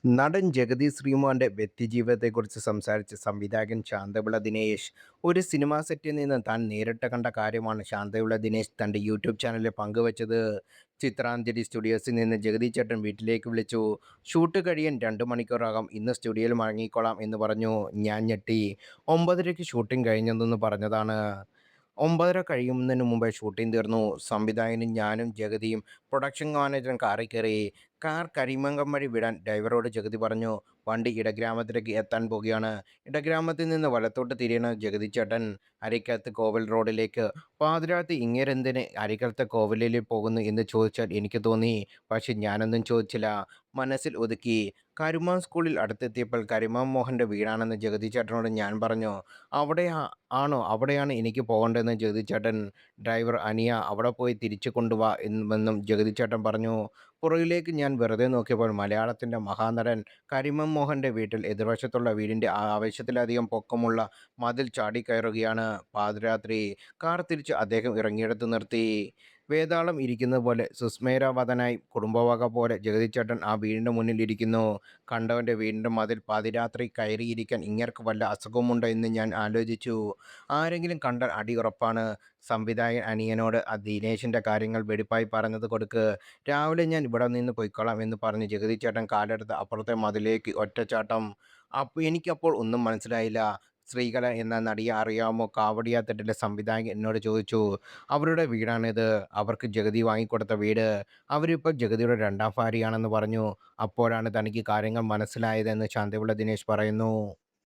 നടൻ ജഗതി ശ്രീകുമാറിന്റെ വ്യക്തിജീവിതത്തെക്കുറിച്ച് സംസാരിച്ച സംവിധായകൻ ശാന്തവിള ദിനേശ് ഒരു സിനിമാ സെറ്റിൽ നിന്ന് താൻ നേരിട്ട് കണ്ട കാര്യമാണ് ശാന്തവിള ദിനേശ് തൻ്റെ യൂട്യൂബ് ചാനലിൽ പങ്കുവച്ചത്. ചിത്രാഞ്ജലി സ്റ്റുഡിയോസിൽ നിന്ന് ജഗതി ചേട്ടൻ വീട്ടിലേക്ക് വിളിച്ചു. ഷൂട്ട് കഴിയാൻ 2 മണിക്കൂറാകാം, ഇന്ന് സ്റ്റുഡിയോയിൽ മടങ്ങിക്കോളാം എന്ന് പറഞ്ഞു. ഞാൻ ഞെട്ടി. 9:30ക്ക് ഷൂട്ടിംഗ് കഴിഞ്ഞതെന്ന് പറഞ്ഞതാണ്. 9:30 കഴിയുന്നതിന് മുമ്പേ ഷൂട്ടിംഗ് തീർന്നു. സംവിധായകനും ഞാനും ജഗതിയും പ്രൊഡക്ഷൻ മാനേജറും കാറിൽ കയറി. കാർ കരിമംഗം വഴി വിടാൻ ഡ്രൈവറോട് ജഗതി പറഞ്ഞു. വണ്ടി ഇടഗ്രാമത്തിലേക്ക് എത്താൻ പോകുകയാണ്. ഇടഗ്രാമത്തിൽ നിന്ന് വലത്തോട്ട് തിരിയണ ജഗതി ചേട്ടൻ. അരിക്കത്ത് കോവിൽ റോഡിലേക്ക്. പാതിരാത്രി ഇങ്ങേരെന്തിന് അരിക്കത്തെ കോവിലിൽ പോകുന്നു എന്ന് ചോദിച്ചാൽ എനിക്ക് തോന്നി. പക്ഷെ ഞാനൊന്നും ചോദിച്ചില്ല. മനസ്സിൽ ഒതുക്കി. കരുമാം സ്കൂളിൽ അടുത്തെത്തിയപ്പോൾ കരുമാം മോഹൻ്റെ വീടാണെന്ന് ജഗതി ചേട്ടനോട് ഞാൻ പറഞ്ഞു. അവിടെ അവിടെയാണ് എനിക്ക് പോകേണ്ടതെന്ന് ജഗതി ചേട്ടൻ. ഡ്രൈവർ അനിയ അവിടെ പോയി തിരിച്ചു കൊണ്ടുവാ എന്നും ജഗതി ചേട്ടൻ പറഞ്ഞു. പുറകിലേക്ക് ഞാൻ വെറുതെ നോക്കിയപ്പോൾ മലയാളത്തിൻ്റെ മഹാനടൻ കരിമം മോഹൻ്റെ വീട്ടിൽ എതിർവശത്തുള്ള വീടിൻ്റെ ആവശ്യത്തിലധികം പൊക്കമുള്ള മതിൽ ചാടിക്കയറുകയാണ്. പാതിരാത്രി. കാർ തിരിച്ച് അദ്ദേഹം ഇറങ്ങിയിടത്ത് നിർത്തി. വേതാളം ഇരിക്കുന്നത് പോലെ സുസ്മേരവദനായി കുടുംബവക പോലെ ജഗതിച്ചേട്ടൻ ആ വീടിൻ്റെ മുന്നിൽ ഇരിക്കുന്നു. കണ്ടവൻ്റെ വീടിൻ്റെ മതിൽ പാതിരാത്രി കയറിയിരിക്കാൻ ഇങ്ങേർക്ക് വല്ല അസുഖമുണ്ടോ എന്ന് ഞാൻ ആലോചിച്ചു. ആരെങ്കിലും കണ്ടാൽ അടി ഉറപ്പാണ്. സംവിധായകൻ അനിയനോട് ദിനേശിൻ്റെ കാര്യങ്ങൾ വെടിപ്പായി പറഞ്ഞത് കൊടുക്ക്. രാവിലെ ഞാൻ ഇവിടെ നിന്ന് പൊയ്ക്കോളാം എന്ന് പറഞ്ഞ് ജഗതിച്ചേട്ടൻ കാലെടുത്ത് അപ്പുറത്തെ മതിലേക്ക് ഒറ്റച്ചാട്ടം. എനിക്കപ്പോൾ ഒന്നും മനസ്സിലായില്ല. ശ്രീകല എന്ന നടിയെ അറിയാമോ? കാവടിയാത്തട്ടിലെ സംവിധായകൻ എന്നോട് ചോദിച്ചു. അവരുടെ വീടാണിത്. അവർക്ക് ജഗതി വാങ്ങിക്കൊടുത്ത വീട്. അവരിപ്പോൾ ജഗതിയുടെ രണ്ടാം ഭാര്യയാണെന്ന് പറഞ്ഞു. അപ്പോഴാണ് തനിക്ക് കാര്യങ്ങൾ മനസ്സിലായതെന്ന് ശാന്തവിള ദിനേശ് പറയുന്നു.